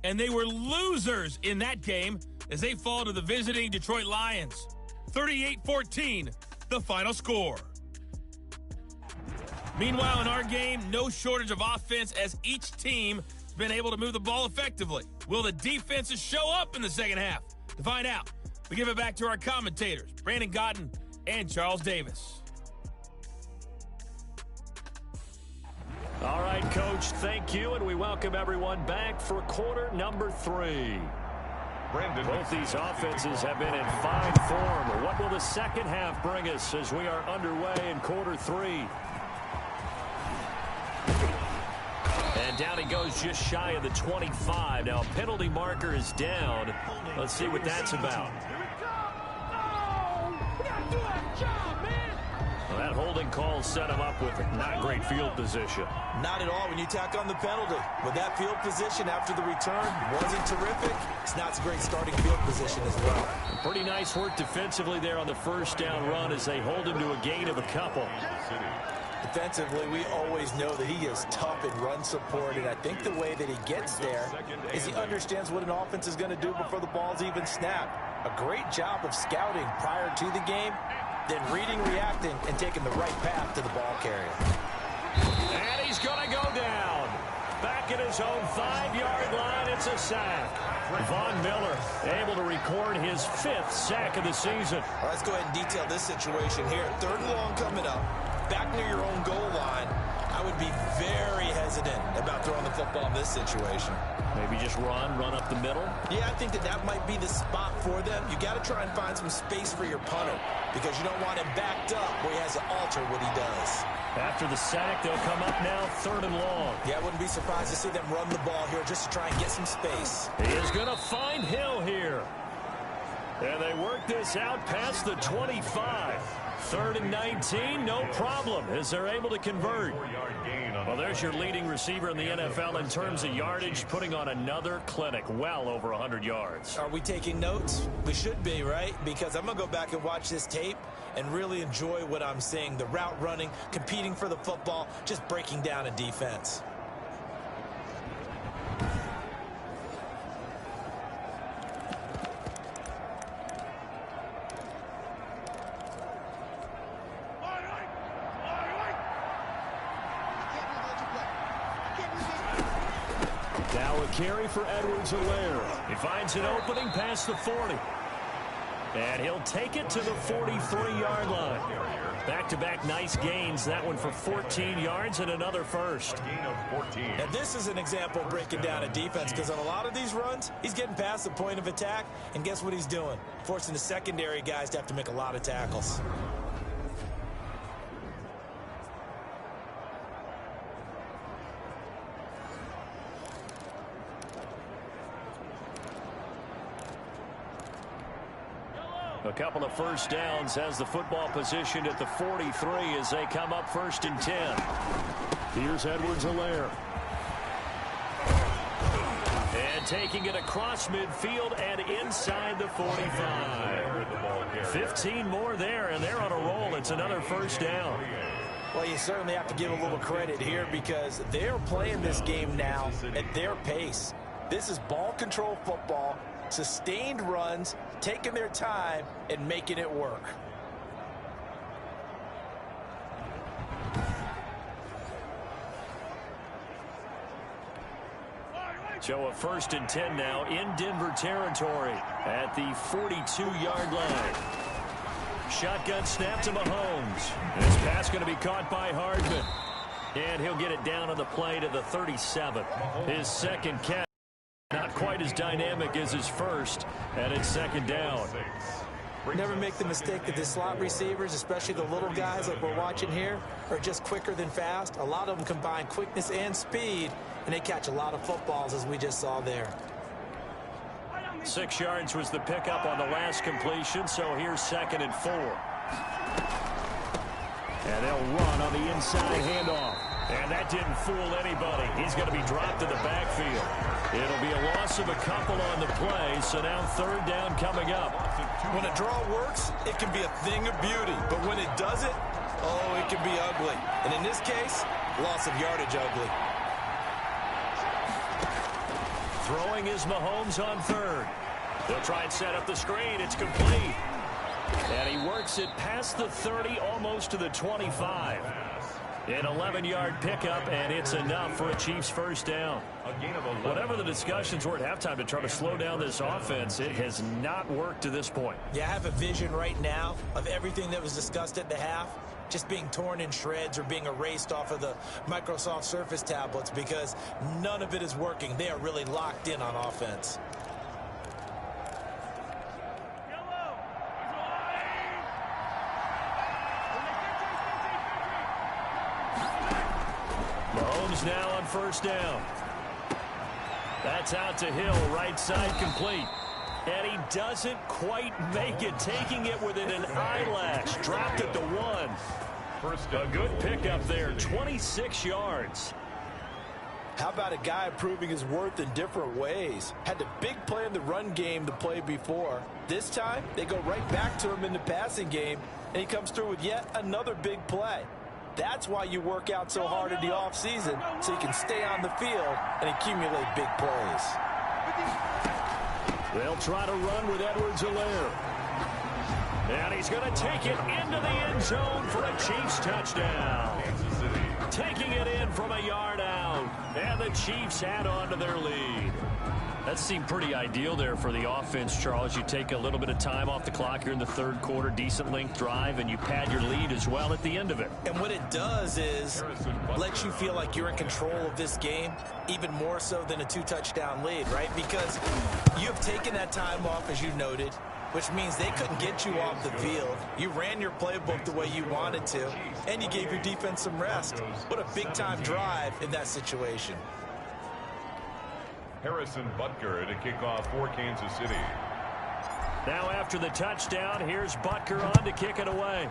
And they were losers in that game as they fall to the visiting Detroit Lions. 38-14, the final score. Meanwhile, in our game, no shortage of offense as each team has been able to move the ball effectively. Will the defenses show up in the second half? To find out, we give it back to our commentators, Brandon Godden and Charles Davis. All right, Coach, thank you, and we welcome everyone back for quarter number 3. Both these offenses have been in fine form. What will the second half bring us as we are underway in quarter 3? And down he goes just shy of the 25. Now, a penalty marker is down. Let's see what that's about. Well, that holding call set him up with not great field position. Not at all when you tack on the penalty. With that field position after the return wasn't terrific. It's not a great starting field position as well. Pretty nice work defensively there on the first down run as they hold him to a gain of a couple. Defensively, we always know that he is tough in run support, and I think the way that he gets there is he understands what an offense is going to do before the ball's even snapped. A great job of scouting prior to the game, then reading, reacting, and taking the right path to the ball carrier. And he's going to go down. Back at his own 5-yard line, it's a sack. Von Miller able to record his 5th sack of the season. All right, let's go ahead and detail this situation here. 3rd and long coming up. Back near your own goal line, I would be very hesitant about throwing the football in this situation. Maybe just run up the middle? Yeah, I think that might be the spot for them. You got to try and find some space for your punter because you don't want him backed up where he has to alter what he does. After the sack, they'll come up now 3rd and long. Yeah, I wouldn't be surprised to see them run the ball here just to try and get some space. He is going to find Hill here. And they work this out past the 25. 3rd and 19, no problem, as they're able to convert. Well, there's your leading receiver in the NFL in terms of yardage, putting on another clinic, well over 100 yards. Are we taking notes? We should be, right? Because I'm going to go back and watch this tape and really enjoy what I'm seeing. The route running, competing for the football, just breaking down a defense. Now a carry for Edwards-Helaire. He finds an opening past the 40. And he'll take it to the 43-yard line. Back-to-back nice gains. That one for 14 yards and another first. And this is an example of breaking down a defense because on a lot of these runs, he's getting past the point of attack. And guess what he's doing? Forcing the secondary guys to have to make a lot of tackles. A couple of first downs has the football positioned at the 43 as they come up 1st and 10. Here's Edwards-Helaire. And taking it across midfield and inside the 45. 15 more there, and they're on a roll. It's another first down. Well, you certainly have to give a little credit here because they're playing this game now at their pace. This is ball control football, sustained runs, taking their time and making it work. So a 1st and 10 now in Denver territory at the 42-yard line. Shotgun snap to Mahomes. This pass going to be caught by Hardman. And he'll get it down on the play to the 37. His second catch. Not quite as dynamic as his first, and it's 2nd down. Never make the mistake that the slot receivers, especially the little guys like we're watching here, are just quicker than fast. A lot of them combine quickness and speed, and they catch a lot of footballs, as we just saw there. 6 yards was the pickup on the last completion, so here's 2nd and 4. And they'll run on the inside handoff. And that didn't fool anybody. He's going to be dropped in the backfield. It'll be a loss of a couple on the play, so now third down coming up. When a draw works, it can be a thing of beauty. But when it doesn't, oh, it can be ugly. And in this case, loss of yardage ugly. Throwing is Mahomes on third. They'll try and set up the screen. It's complete. And he works it past the 30, almost to the 25. An 11-yard pickup, and it's enough for a Chiefs first down. Whatever the discussions were at halftime to try to slow down this offense, it has not worked to this point. Yeah, I have a vision right now of everything that was discussed at the half just being torn in shreds or being erased off of the Microsoft Surface tablets because none of it is working. They are really locked in on offense. Mahomes now on first down. That's out to Hill, right side complete. And he doesn't quite make it, taking it within an eyelash. Dropped at the 1. A good pickup there, 26 yards. How about a guy proving his worth in different ways? Had the big play in the run game to play before. This time, they go right back to him in the passing game, and he comes through with yet another big play. That's why you work out so hard in the offseason, so you can stay on the field and accumulate big plays. They'll try to run with Edwards-Helaire. And he's going to take it into the end zone for a Chiefs touchdown. Taking it in from a yard out. And the Chiefs add on to their lead. That seemed pretty ideal there for the offense, Charles. You take a little bit of time off the clock here in the third quarter, decent length drive, and you pad your lead as well at the end of it. And what it does is let you feel like you're in control of this game, even more so than a 2-touchdown lead, right? Because you have taken that time off, as you noted, which means they couldn't get you off the field. You ran your playbook the way you wanted to, and you gave your defense some rest. What a big-time drive in that situation. Harrison Butker to kick off for Kansas City. Now after the touchdown, here's Butker on to kick it away.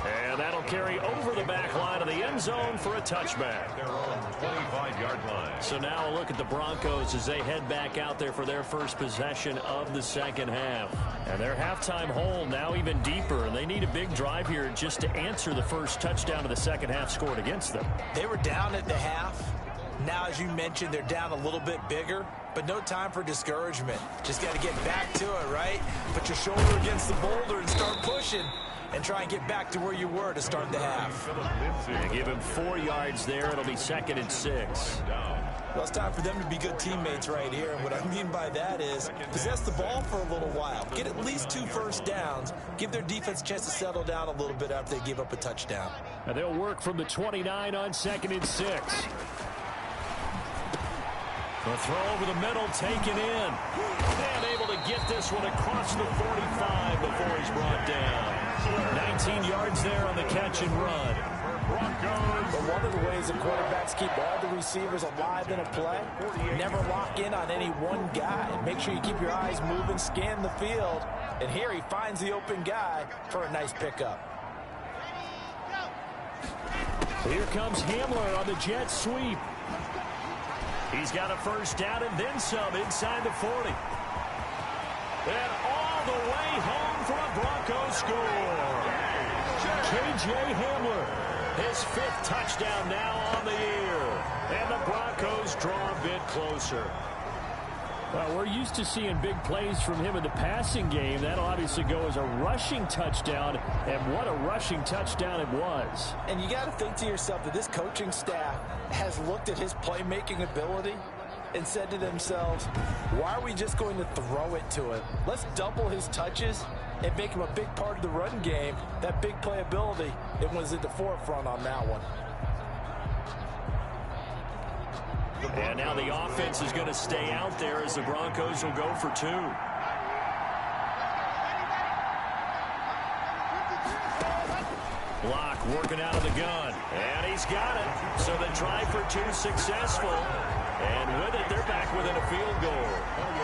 And that'll carry over the back line of the end zone for a touchback. Their own 25-yard line. So now a look at the Broncos as they head back out there for their first possession of the second half. And their halftime hole now even deeper, and they need a big drive here just to answer the first touchdown of the second half scored against them. They were down at the half. Now, as you mentioned, they're down a little bit bigger, but no time for discouragement. Just got to get back to it, right? Put your shoulder against the boulder and start pushing. And try and get back to where you were to start the half. They give him 4 yards there. It'll be 2nd and 6. Well, it's time for them to be good teammates right here. And what I mean by that is possess the ball for a little while. Get at least 2 first downs. Give their defense a chance to settle down a little bit after they give up a touchdown. And they'll work from the 29 on 2nd and 6. The throw over the middle taken in. And able to get this one across the 45 before he's brought down. 19 yards there on the catch and run. But one of the ways the quarterbacks keep all the receivers alive in a play, never lock in on any one guy. Make sure you keep your eyes moving, scan the field. And here he finds the open guy for a nice pickup. Here comes Hamler on the jet sweep. He's got a first down and then some inside the 40. And all the way home for a Broncos score. K.J. Hamler, his 5th touchdown now on the year. And the Broncos draw a bit closer. Well, we're used to seeing big plays from him in the passing game. That'll obviously go as a rushing touchdown, and what a rushing touchdown it was. And you got to think to yourself that this coaching staff has looked at his playmaking ability and said to themselves, why are we just going to throw it to him? Let's double his touches and make him a big part of the run game. That big playability, it was at the forefront on that one. And now the offense is going to stay out there as the Broncos will go for 2. Block working out of the gun. And he's got it. So the try for 2 successful. And with it, they're back within a field goal.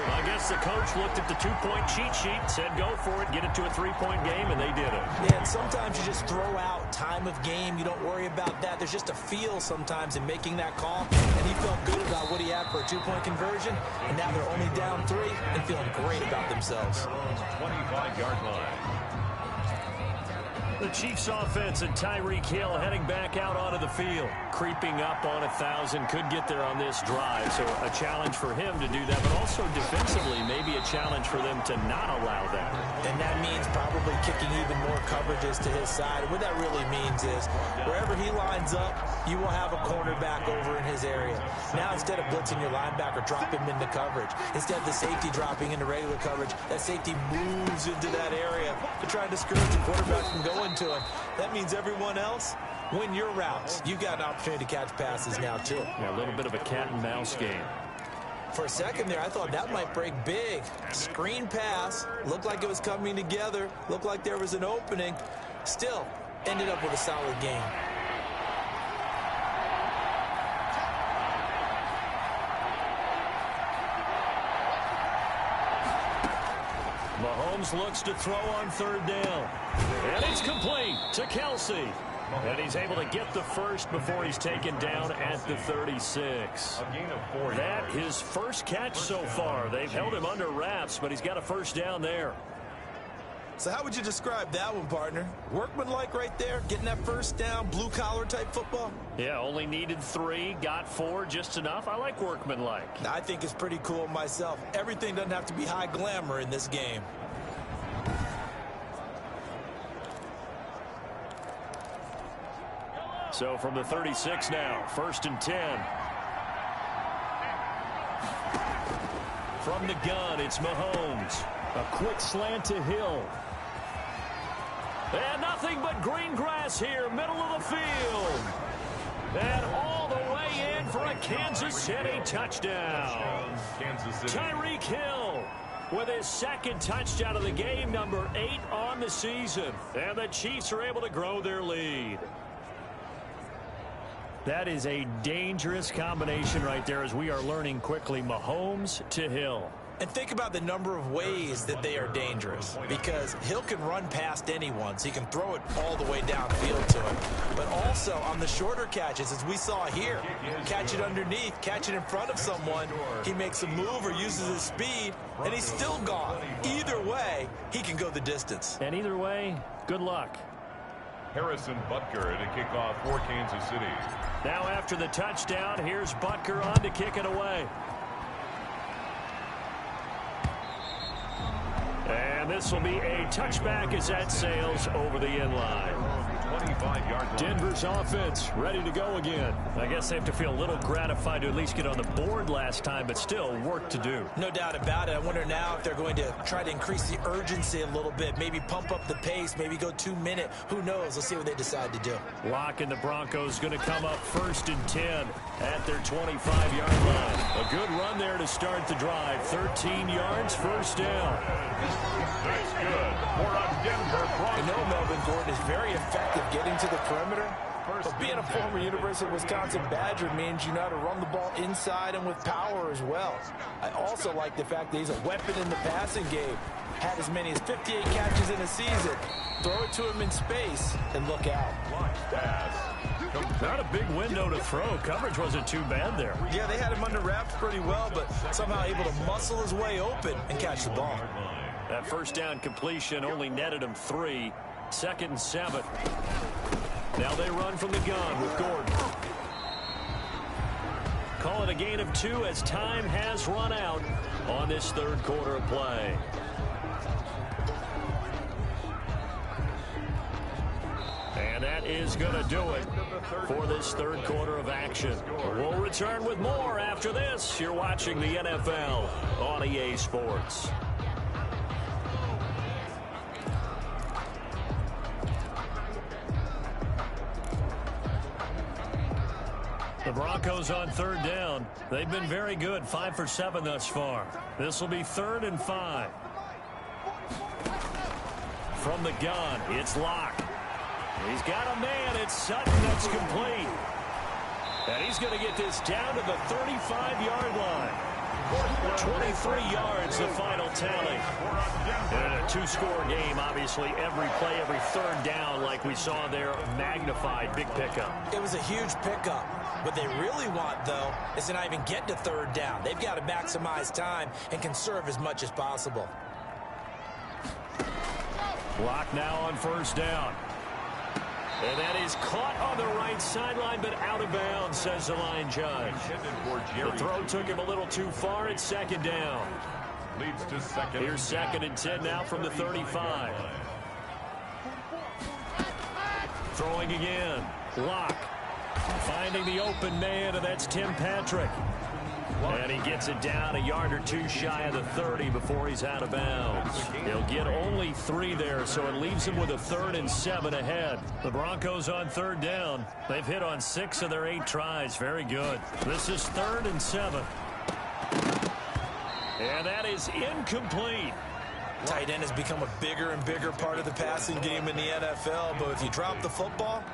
I guess the coach looked at the two-point cheat sheet, said go for it, get it to a three-point game, and they did it. Yeah, and sometimes you just throw out time of game. You don't worry about that. There's just a feel sometimes in making that call. And he felt good about what he had for a two-point conversion. And now they're only down 3 and feeling great about themselves. 25-yard line. The Chiefs offense and Tyreek Hill heading back out onto the field. Creeping up on 1,000. Could get there on this drive. So a challenge for him to do that. But also defensively, maybe a challenge for them to not allow that. And that means probably kicking even more coverages to his side. What that really means is wherever he lines up, you will have a cornerback over in his area. Now instead of blitzing your linebacker, drop him into coverage. Instead of the safety dropping into regular coverage, that safety moves into that area to try and discourage the quarterback from going to him. That means everyone else, win your routes. You've got an opportunity to catch passes now too. Yeah, a little bit of a cat and mouse game. For a second there, I thought that might break big. Screen pass, looked like it was coming together, looked like there was an opening. Still, ended up with a solid game. Mahomes looks to throw on third down. And it's complete to Kelsey. And he's able to get the first before he's taken down at the 36. That his first catch so far. They've held him under wraps, but he's got a first down there. So how would you describe that one, partner? Workmanlike right there, getting that first down, blue-collar type football? Yeah, only needed 3, got 4, just enough. I like workmanlike. I think it's pretty cool myself. Everything doesn't have to be high glamour in this game. So from the 36 now, 1st and 10. From the gun, it's Mahomes. A quick slant to Hill. And nothing but green grass here, middle of the field. And all the way in for a Kansas City touchdown. Tyreek Hill with his second touchdown of the game, number 8 on the season. And the Chiefs are able to grow their lead. That is a dangerous combination right there as we are learning quickly. Mahomes to Hill. And think about the number of ways that they are dangerous, because Hill can run past anyone, so he can throw it all the way downfield to him. But also on the shorter catches, as we saw here, catch it underneath, catch it in front of someone, he makes a move or uses his speed, and he's still gone. Either way, he can go the distance. And either way, good luck. Harrison Butker at a kickoff for Kansas City. Now after the touchdown, here's Butker on to kick it away. And this will be a touchback as that sails over the end line. 25-yard line. Denver's offense ready to go again. I guess they have to feel a little gratified to at least get on the board last time, but still work to do. No doubt about it. I wonder now if they're going to try to increase the urgency a little bit, maybe pump up the pace, maybe go 2-minute. Who knows? Let's see what they decide to do. Locke and the Broncos going to come up 1st and 10 at their 25-yard line. A good run there to start the drive. 13 yards, first down. That's good for a Denver Broncos. I know Melvin Gordon is very effective getting to the perimeter, but being a former University of Wisconsin Badger means you know how to run the ball inside and with power as well. I also like the fact that he's a weapon in the passing game. Had as many as 58 catches in a season. Throw it to him in space and look out. Not a big window to throw. Coverage wasn't too bad there. Yeah, they had him under wraps pretty well, but somehow able to muscle his way open and catch the ball. That first down completion only netted him 3. 2nd and 7. Now they run from the gun with Gordon. Call it a gain of 2 as time has run out on this third quarter of play. And that is going to do it for this third quarter of action. We'll return with more after this. You're watching the NFL on EA Sports. The Broncos on third down. They've been very good, 5 for 7 thus far. This will be 3rd and 5. From the gun, it's Locke. He's got a man. It's Sutton that's complete. And he's going to get this down to the 35-yard line. 23 yards, the final tally. And in a two-score game, obviously, every play, every third down, like we saw there, magnified. Big pickup. It was a huge pickup. What they really want, though, is to not even get to third down. They've got to maximize time and conserve as much as possible. Block now on first down. And that is caught on the right sideline, but out of bounds, says the line judge. The throw took him a little too far. It's second down. Leads to second. Here's second and 10 now from the 35. Throwing again. Lock. Finding the open man, and that's Tim Patrick. And he gets it down a yard or two shy of the 30 before he's out of bounds. He'll get only 3 there, so it leaves him with a 3rd and 7 ahead. The Broncos on third down. They've hit on 6 of their 8 tries. Very good. This is 3rd and 7. And that is incomplete. Tight end has become a bigger and bigger part of the passing game in the NFL, but if you drop the football,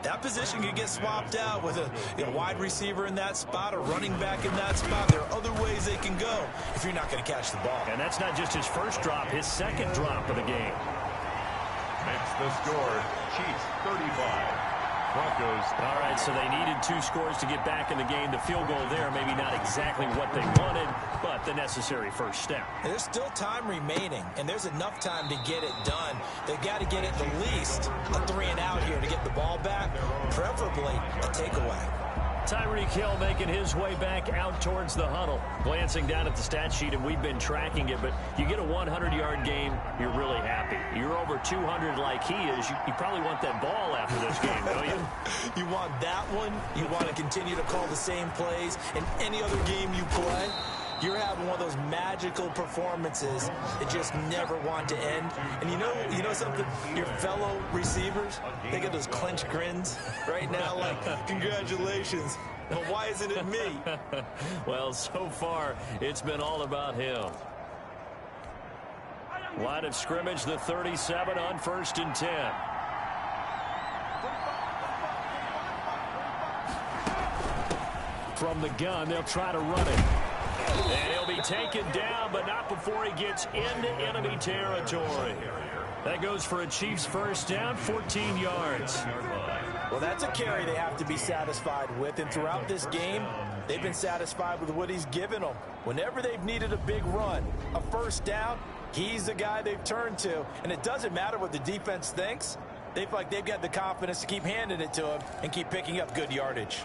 that position can get swapped out with a wide receiver in that spot, a running back in that spot. There are other ways they can go if you're not going to catch the ball. And that's not just his first drop, his second drop of the game. Makes the score. Chiefs 35. Broncos. All right, so they needed 2 scores to get back in the game. The field goal there, maybe not exactly what they wanted, but the necessary first step. There's still time remaining, and there's enough time to get it done. They've got to get at the least a 3 and out here to get the ball back, preferably a takeaway. Tyreek Hill making his way back out towards the huddle. Glancing down at the stat sheet, and we've been tracking it, but you get a 100-yard game, you're really happy. You're over 200 like he is. You probably want that ball after this game, don't you? You want that one. You want to continue to call the same plays in any other game you play. You're having one of those magical performances that just never want to end. And you know something? Your fellow receivers, they get those clenched grins right now like, congratulations. But why isn't it me? Well, so far, it's been all about him. Line of scrimmage, the 37 on 1st and 10. From the gun, they'll try to run it. And he'll be taken down, but not before he gets into enemy territory. That goes for a Chiefs first down, 14 yards. Well, that's a carry they have to be satisfied with. And throughout this game, they've been satisfied with what he's given them. Whenever they've needed a big run, a first down, he's the guy they've turned to. And it doesn't matter what the defense thinks. They've got the confidence to keep handing it to him and keep picking up good yardage.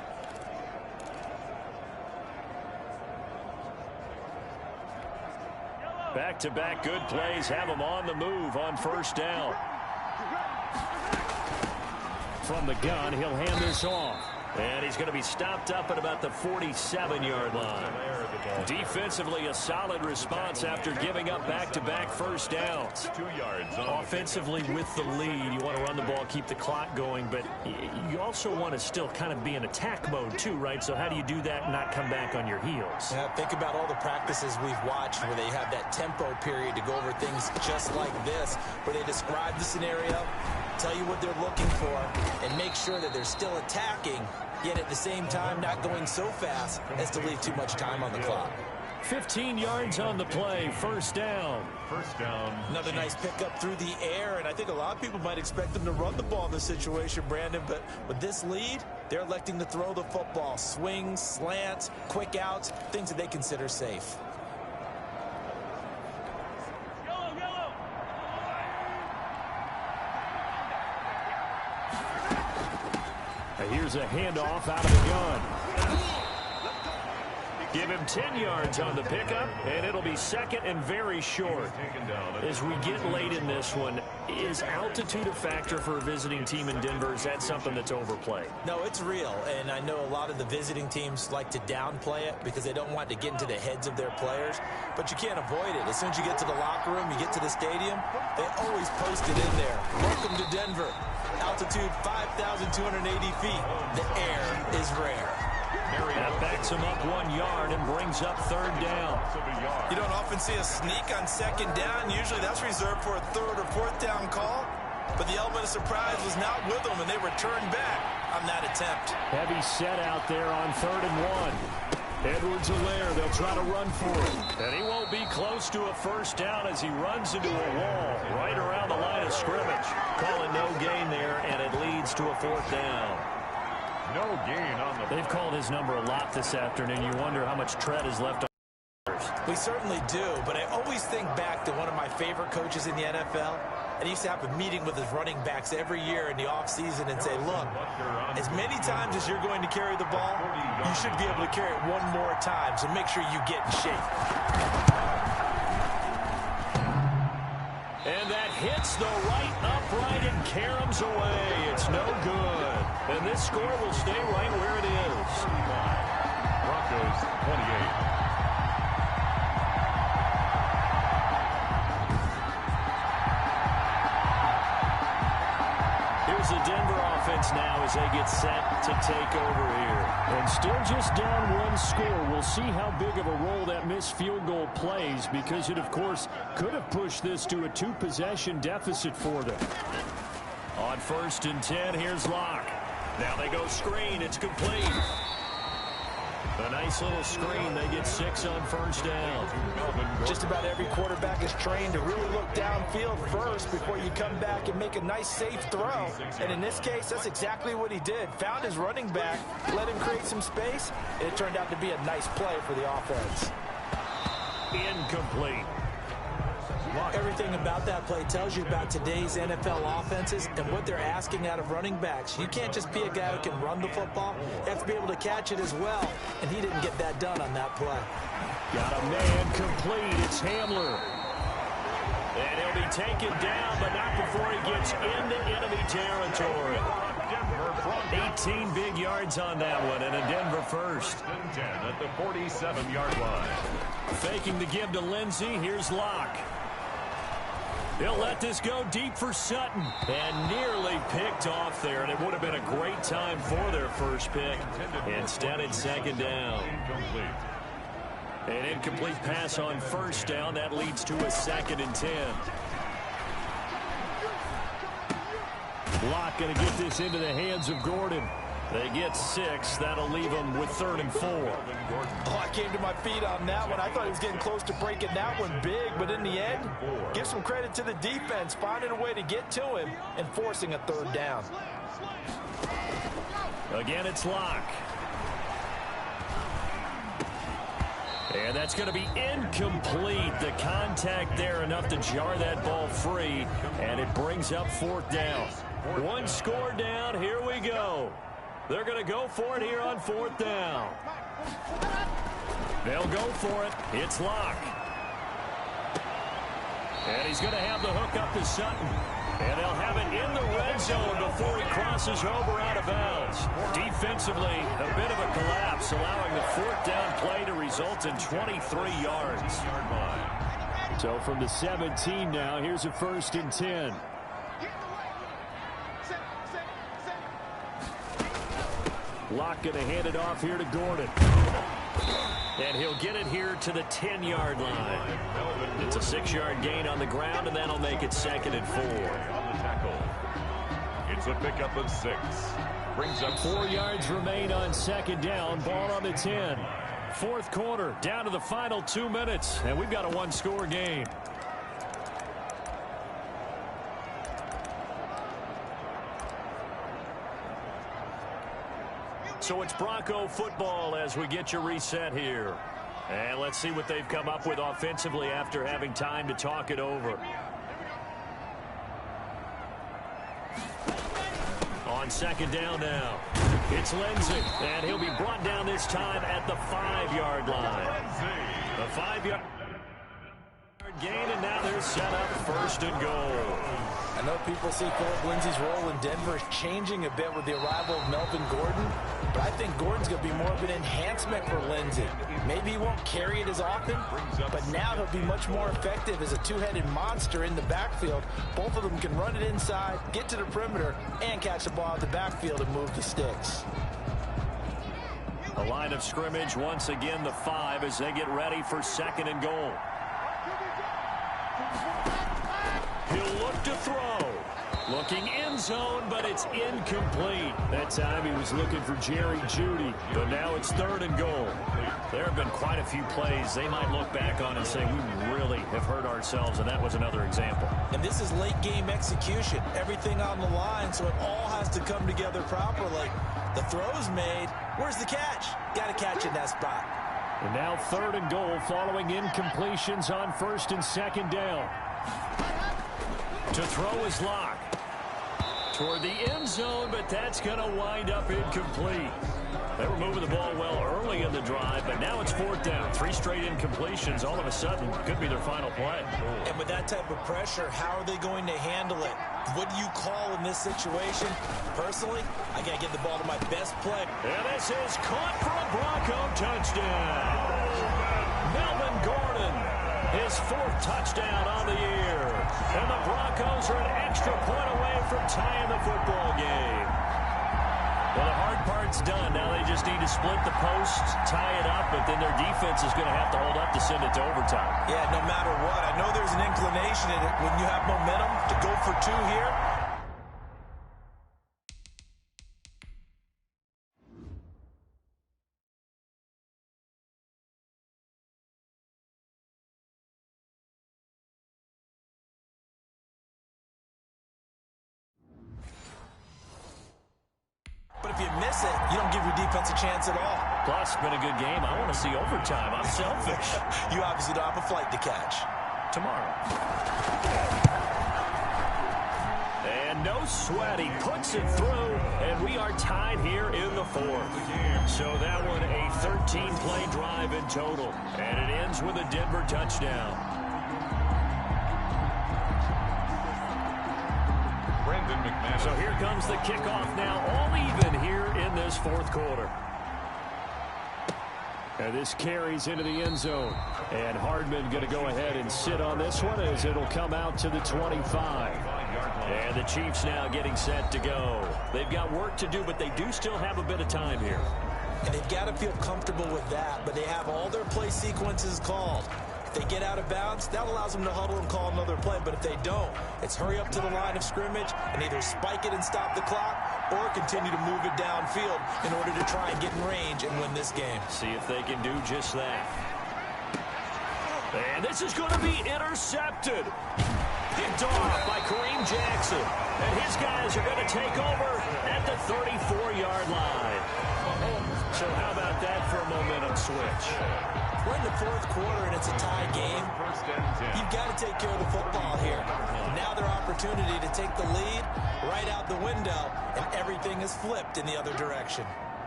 Back-to-back good plays have him on the move on first down. From the gun, he'll hand this off. And he's going to be stopped up at about the 47-yard line. Defensively, a solid response after giving up back-to-back first downs. 2 yards. Offensively, with the lead, you want to run the ball, keep the clock going, but you also want to still kind of be in attack mode too, right? So how do you do that and not come back on your heels? Yeah, think about all the practices we've watched where they have that tempo period to go over things just like this, where they describe the scenario, tell you what they're looking for, and make sure that they're still attacking, yet at the same time not going so fast as to leave too much time on the clock. 15 yards on the play, first down. First down. Another nice pickup through the air, and I think a lot of people might expect them to run the ball in this situation, Brandon, but with this lead, they're electing to throw the football. Swings, slants, quick outs, things that they consider safe. Here's a handoff out of the gun. Give him 10 yards on the pickup, and it'll be second and very short. As we get late in this one, is altitude a factor for a visiting team in Denver? Is that something that's overplayed? No, it's real, and I know a lot of the visiting teams like to downplay it because they don't want to get into the heads of their players, but you can't avoid it. As soon as you get to the locker room, you get to the stadium, they always post it in there. Welcome to Denver. Altitude 5,280 feet. The air is rare. That backs him up 1 yard and brings up third down. You don't often see a sneak on second down. Usually that's reserved for a third or fourth down call. but the element of surprise was not with them, and they returned back on that attempt. Heavy set out there on 3rd and 1. Edwards-Helaire, they'll try to run for it. And he won't be close to a first down as he runs into a wall right around the line of scrimmage. Calling no gain there, and it leads to a 4th down. No gain on the... They've called his number a lot this afternoon. You wonder how much tread is left on. We certainly do, but I always think back to one of my favorite coaches in the NFL. And he used to have a meeting with his running backs every year in the offseason and say, look, as many times as you're going to carry the ball, you should be able to carry it one more time, so make sure you get in shape. And that hits the right upright and caroms away. It's no good. And this score will stay right where it is. Broncos 28. The Denver offense now as they get set to take over here. And still just down 1 score. We'll see how big of a role that missed field goal plays, because it, of course, could have pushed this to a 2-possession deficit for them. On 1st and 10, here's Locke. Now they go screen. It's complete. A nice little screen. They get 6 on 1st down. Just about every quarterback is trained to really look downfield first before you come back and make a nice, safe throw. And in this case, that's exactly what he did. Found his running back, let him create some space. It turned out to be a nice play for the offense. Incomplete. Everything about that play tells you about today's NFL offenses and what they're asking out of running backs. You can't just be a guy who can run the football. You have to be able to catch it as well, and he didn't get that done on that play. Got a man complete. It's Hamler. And he'll be taken down, but not before he gets into enemy territory. 18 big yards on that one, and a Denver first. 10 at the 47-yard line. Faking the give to Lindsey. Here's Locke. He'll let this go deep for Sutton. And nearly picked off there, and it would have been a great time for their first pick. Instead, it's 2nd down. An incomplete pass on 1st down. That leads to a 2nd and 10. Locke going to get this into the hands of Gordon. They get 6. That'll leave them with 3rd and 4. Oh, I came to my feet on that one. I thought he was getting close to breaking that one big, but in the end, give some credit to the defense, finding a way to get to him and forcing a 3rd down. Again, it's Locke. And that's going to be incomplete. The contact there enough to jar that ball free, and it brings up 4th down. 1 score down. Here we go. They're going to go for it here on 4th down. They'll go for it. It's Locke. And he's going to have the hook up to Sutton. And they'll have it in the red zone before he crosses over out of bounds. Defensively, a bit of a collapse, allowing the 4th down play to result in 23 yards. So from the 17 now, here's a 1st and 10. Locke going to hand it off here to Gordon. And he'll get it here to the 10-yard line. It's a 6-yard gain on the ground, and that'll make it 2nd and 4. On the tackle. It's a pickup of 6. Brings up 4 yards remain on 2nd down. Ball on the 10. 4th quarter, down to the final 2 minutes, and we've got a 1-score game. So it's Bronco football as we get you reset here. And let's see what they've come up with offensively after having time to talk it over. On 2nd down now, it's Lindsey, and he'll be brought down this time at the 5-yard line. The 5-yard gain, and now they're set up 1st and goal. I know people see Philip Lindsey's role in Denver changing a bit with the arrival of Melvin Gordon, but I think Gordon's going to be more of an enhancement for Lindsey. Maybe he won't carry it as often, but now he'll be much more effective as a 2-headed monster in the backfield. Both of them can run it inside, get to the perimeter, and catch the ball at the backfield and move the sticks. A line of scrimmage once again, the 5, as they get ready for 2nd and goal. He'll look to throw. Looking end zone, but it's incomplete. That time he was looking for Jerry Jeudy, but now it's 3rd and goal. There have been quite a few plays they might look back on and say, we really have hurt ourselves, and that was another example. And this is late-game execution. Everything on the line, so it all has to come together properly. The throw's made. Where's the catch? Got to catch in that spot. And now 3rd and goal following incompletions on 1st and 2nd down. To throw is Locke. Toward the end zone, but that's going to wind up incomplete. They were moving the ball well early in the drive, but now it's 4th down. 3 straight incompletions all of a sudden could be their final play. And with that type of pressure, how are they going to handle it? What do you call in this situation? Personally, I got to give the ball to my best player. And this is caught for a Bronco touchdown. Melvin Gordon, his 4th touchdown on the year. And the Broncos are an extra point away from tying the football game. Well, the hard part's done. Now they just need to split the post, tie it up, but then their defense is going to have to hold up to send it to overtime. Yeah, no matter what. I know there's an inclination in it when you have momentum to go for 2 here. But if you miss it, you don't give your defense a chance at all. Plus, it's been a good game. I want to see overtime. I'm selfish. You obviously don't have a flight to catch. Tomorrow. And no sweat. He puts it through, and we are tied here in the 4th. So that one, a 13-play drive in total. And it ends with a Denver touchdown. So here comes the kickoff now, all even here in this 4th quarter. And this carries into the end zone. And Hardman going to go ahead and sit on this one as it'll come out to the 25. And the Chiefs now getting set to go. They've got work to do, but they do still have a bit of time here. And they've got to feel comfortable with that, but they have all their play sequences called. If they get out of bounds, that allows them to huddle and call another play. But if they don't, it's hurry up to the line of scrimmage and either spike it and stop the clock or continue to move it downfield in order to try and get in range and win this game. See if they can do just that. And this is going to be intercepted. Picked off by Kareem Jackson. And his guys are going to take over at the 34-yard line. So how about that for a momentum switch? We're in the 4th quarter and it's a tie game. You've got to take care of the football here. Now their opportunity to take the lead right out the window, and everything is flipped in the other direction.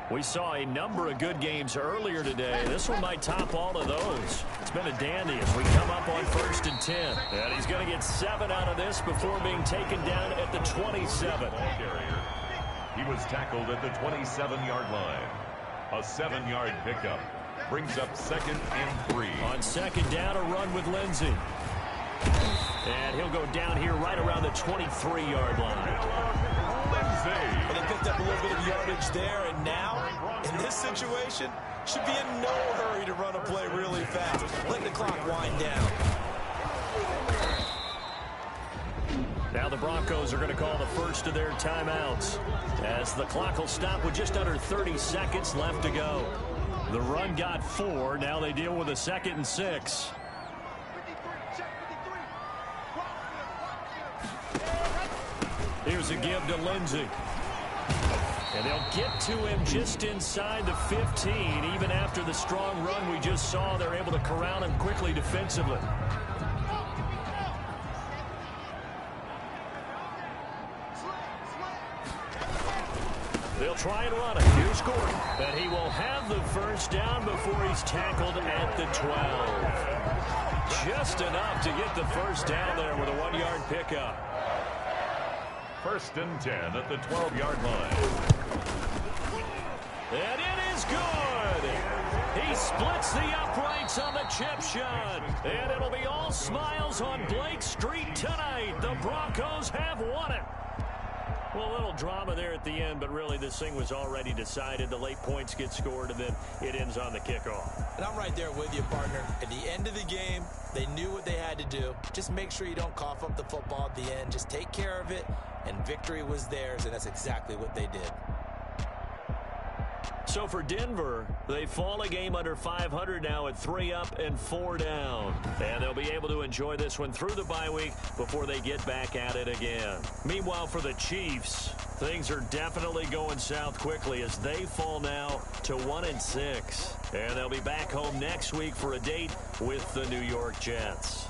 We saw a number of good games earlier today. This one might top all of those. It's been a dandy as we come up on 1st and 10. And he's going to get 7 out of this before being taken down at the 27. He was tackled at the 27-yard line. A 7-yard pickup brings up 2nd and 3. On 2nd down, a run with Lindsey. And he'll go down here right around the 23-yard line. Well, they picked up a little bit of yardage there, and now, in this situation, should be in no hurry to run a play really fast. Let the clock wind down. Now the Broncos are going to call the first of their timeouts as the clock will stop with just under 30 seconds left to go. The run got 4. Now they deal with a 2nd and 6. Here's a give to Lindsey. And they'll get to him just inside the 15. Even after the strong run we just saw, they're able to corral him quickly defensively. They'll try and run it. Here's Gordon. And he will have the first down before he's tackled at the 12. Just enough to get the first down there with a 1-yard pickup. 1st and 10 at the 12-yard line. And it is good. He splits the uprights on the chip shot. And it'll be all smiles on Blake Street tonight. The Broncos have won it. Well, a little drama there at the end, but really this thing was already decided. The late points get scored, and then it ends on the kickoff. And I'm right there with you, partner. At the end of the game, they knew what they had to do. Just make sure you don't cough up the football at the end. Just take care of it and victory was theirs, and that's exactly what they did. So for Denver, they fall a game under 500 now at 3 up and 4 down. And they'll be able to enjoy this one through the bye week before they get back at it again. Meanwhile, for the Chiefs, things are definitely going south quickly as they fall now to 1-6. And they'll be back home next week for a date with the New York Jets.